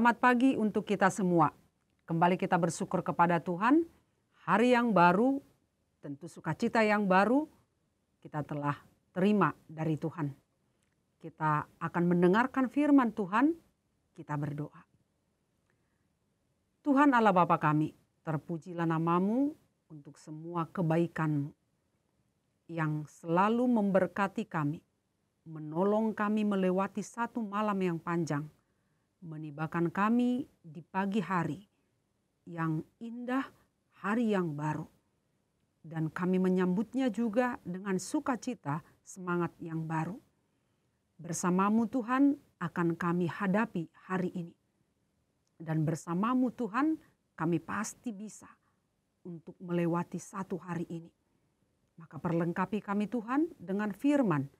Selamat pagi untuk kita semua. Kembali kita bersyukur kepada Tuhan. Hari yang baru, tentu sukacita yang baru kita telah terima dari Tuhan. Kita akan mendengarkan firman Tuhan, kita berdoa. Tuhan Allah Bapa kami, terpujilah namamu untuk semua kebaikan-Mu yang selalu memberkati kami, menolong kami melewati satu malam yang panjang, menibakan kami di pagi hari yang indah, hari yang baru. Dan kami menyambutnya juga dengan sukacita, semangat yang baru. Bersamamu Tuhan akan kami hadapi hari ini. Dan bersamamu Tuhan kami pasti bisa untuk melewati satu hari ini. Maka perlengkapi kami Tuhan dengan firman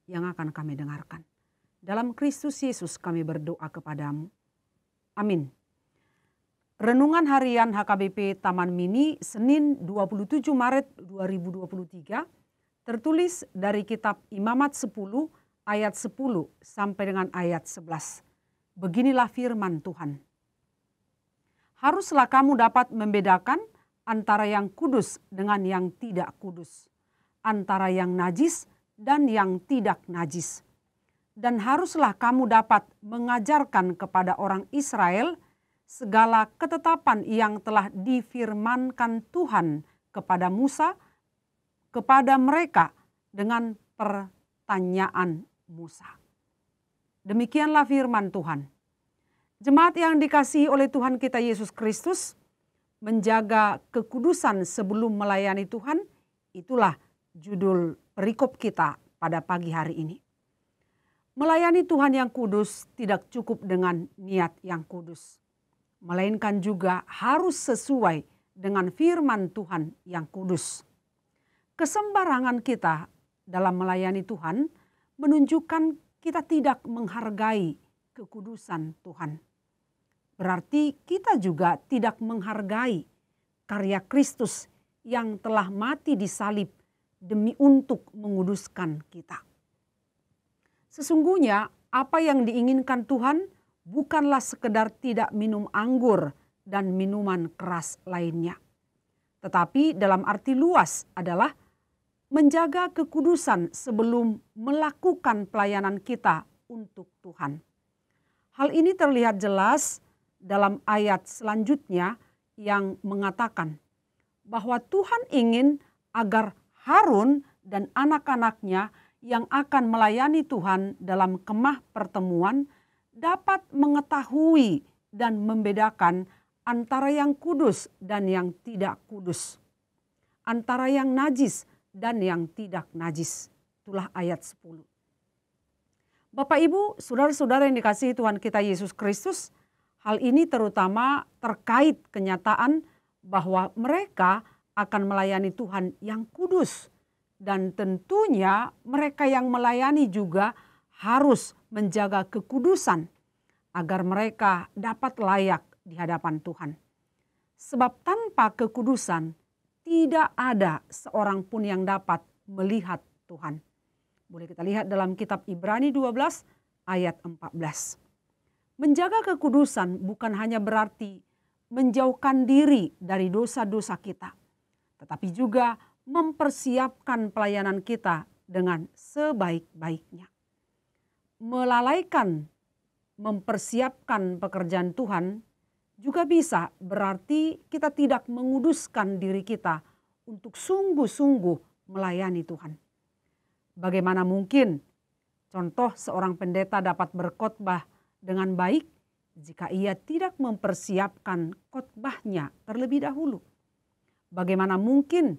yang akan kami dengarkan. Dalam Kristus Yesus kami berdoa kepadamu. Amin. Renungan harian HKBP Taman Mini Senin 27 Maret 2023 tertulis dari kitab Imamat 10 ayat 10 sampai dengan ayat 11. Beginilah firman Tuhan. Haruslah kamu dapat membedakan antara yang kudus dengan yang tidak kudus, antara yang najis dan yang tidak najis. Dan haruslah kamu dapat mengajarkan kepada orang Israel segala ketetapan yang telah difirmankan Tuhan kepada Musa, kepada mereka dengan pertanyaan Musa. Demikianlah firman Tuhan. Jemaat yang dikasihi oleh Tuhan kita Yesus Kristus, menjaga kekudusan sebelum melayani Tuhan, itulah judul perikop kita pada pagi hari ini. Melayani Tuhan yang kudus tidak cukup dengan niat yang kudus, melainkan juga harus sesuai dengan firman Tuhan yang kudus. Kesembarangan kita dalam melayani Tuhan menunjukkan kita tidak menghargai kekudusan Tuhan. Berarti kita juga tidak menghargai karya Kristus yang telah mati di salib demi untuk menguduskan kita. Sesungguhnya apa yang diinginkan Tuhan bukanlah sekedar tidak minum anggur dan minuman keras lainnya. Tetapi dalam arti luas adalah menjaga kekudusan sebelum melakukan pelayanan kita untuk Tuhan. Hal ini terlihat jelas dalam ayat selanjutnya yang mengatakan bahwa Tuhan ingin agar Harun dan anak-anaknya yang akan melayani Tuhan dalam kemah pertemuan dapat mengetahui dan membedakan antara yang kudus dan yang tidak kudus, antara yang najis dan yang tidak najis. Itulah ayat 10. Bapak Ibu, saudara-saudara yang dikasihi Tuhan kita Yesus Kristus, hal ini terutama terkait kenyataan bahwa mereka akan melayani Tuhan yang kudus. Dan tentunya mereka yang melayani juga harus menjaga kekudusan agar mereka dapat layak di hadapan Tuhan. Sebab tanpa kekudusan tidak ada seorang pun yang dapat melihat Tuhan. Boleh kita lihat dalam kitab Ibrani 12 ayat 14. Menjaga kekudusan bukan hanya berarti menjauhkan diri dari dosa-dosa kita, tetapi juga mempersiapkan pelayanan kita dengan sebaik-baiknya. Melalaikan, mempersiapkan pekerjaan Tuhan juga bisa berarti kita tidak menguduskan diri kita untuk sungguh-sungguh melayani Tuhan. Bagaimana mungkin contoh seorang pendeta dapat berkhotbah dengan baik jika ia tidak mempersiapkan khotbahnya terlebih dahulu? Bagaimana mungkin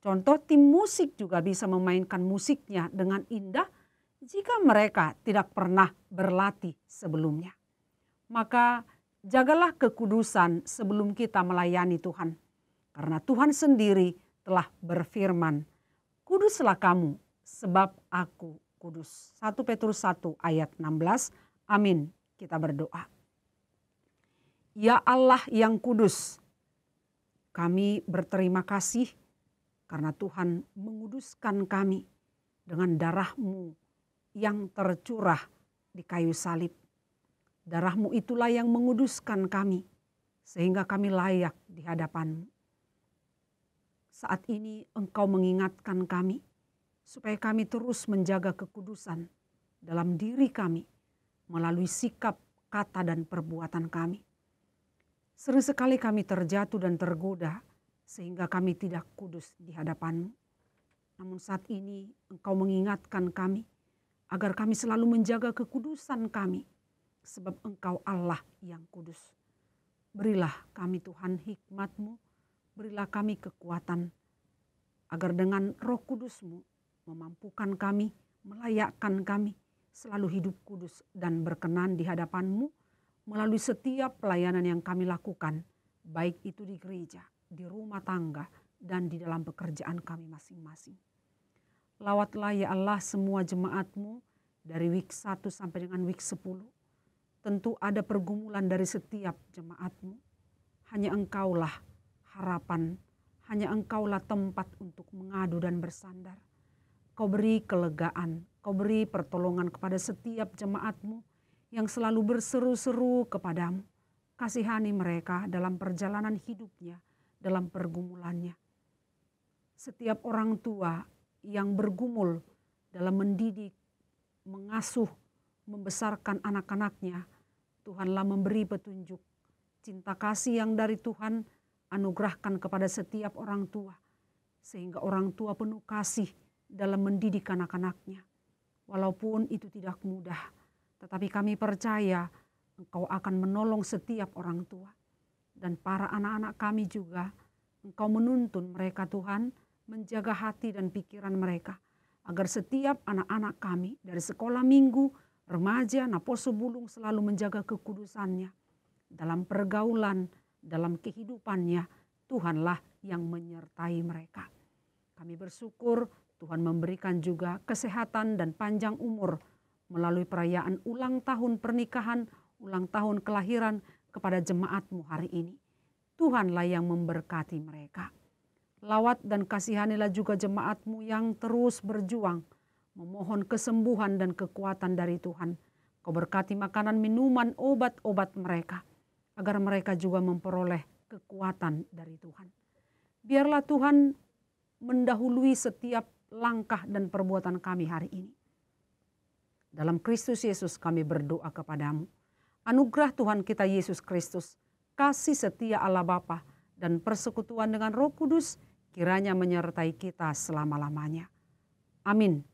contoh tim musik juga bisa memainkan musiknya dengan indah jika mereka tidak pernah berlatih sebelumnya? Maka jagalah kekudusan sebelum kita melayani Tuhan. Karena Tuhan sendiri telah berfirman, "Kuduslah kamu sebab aku kudus." 1 Petrus 1 ayat 16. Amin. Kita berdoa. Ya Allah yang kudus, kami berterima kasih karena Tuhan menguduskan kami dengan darah-Mu yang tercurah di kayu salib. Darah-Mu itulah yang menguduskan kami, sehingga kami layak di hadapan-Mu. Saat ini Engkau mengingatkan kami, supaya kami terus menjaga kekudusan dalam diri kami, melalui sikap, kata, dan perbuatan kami. Sering sekali kami terjatuh dan tergoda, sehingga kami tidak kudus di hadapan-Mu. Namun saat ini Engkau mengingatkan kami, agar kami selalu menjaga kekudusan kami, sebab Engkau Allah yang kudus. Berilah kami Tuhan hikmat-Mu, berilah kami kekuatan, agar dengan Roh Kudus-Mu memampukan kami, melayakkan kami, selalu hidup kudus dan berkenan di hadapan-Mu, melalui setiap pelayanan yang kami lakukan, baik itu di gereja, di rumah tangga, dan di dalam pekerjaan kami masing-masing. Lawatlah ya Allah semua jemaat-Mu dari week 1 sampai dengan week 10. Tentu ada pergumulan dari setiap jemaat-Mu. Hanya Engkaulah harapan, hanya Engkaulah tempat untuk mengadu dan bersandar. Kau beri kelegaan, Kau beri pertolongan kepada setiap jemaat-Mu yang selalu berseru-seru kepadamu. Kasihani mereka dalam perjalanan hidupnya, dalam pergumulannya. Setiap orang tua yang bergumul dalam mendidik, mengasuh, membesarkan anak-anaknya, Tuhanlah memberi petunjuk. Cinta kasih yang dari Tuhan anugerahkan kepada setiap orang tua, sehingga orang tua penuh kasih dalam mendidik anak-anaknya. Walaupun itu tidak mudah, tetapi kami percaya Engkau akan menolong setiap orang tua. Dan para anak-anak kami juga, Engkau menuntun mereka Tuhan, menjaga hati dan pikiran mereka, agar setiap anak-anak kami dari sekolah minggu, remaja, Naposo Bulung selalu menjaga kekudusannya. Dalam pergaulan, dalam kehidupannya, Tuhanlah yang menyertai mereka. Kami bersyukur Tuhan memberikan juga kesehatan dan panjang umur melalui perayaan ulang tahun pernikahan, ulang tahun kelahiran kepada jemaat-Mu hari ini. Tuhanlah yang memberkati mereka. Lawat dan kasihanilah juga jemaat-Mu yang terus berjuang, memohon kesembuhan dan kekuatan dari Tuhan. Kau berkati makanan, minuman, obat-obat mereka, agar mereka juga memperoleh kekuatan dari Tuhan. Biarlah Tuhan mendahului setiap langkah dan perbuatan kami hari ini. Dalam Kristus Yesus kami berdoa kepadamu. Anugerah Tuhan kita Yesus Kristus, kasih setia Allah Bapa, dan persekutuan dengan Roh Kudus kiranya menyertai kita selama-lamanya. Amin.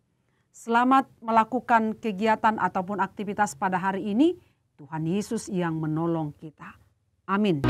Selamat melakukan kegiatan ataupun aktivitas pada hari ini. Tuhan Yesus yang menolong kita. Amin.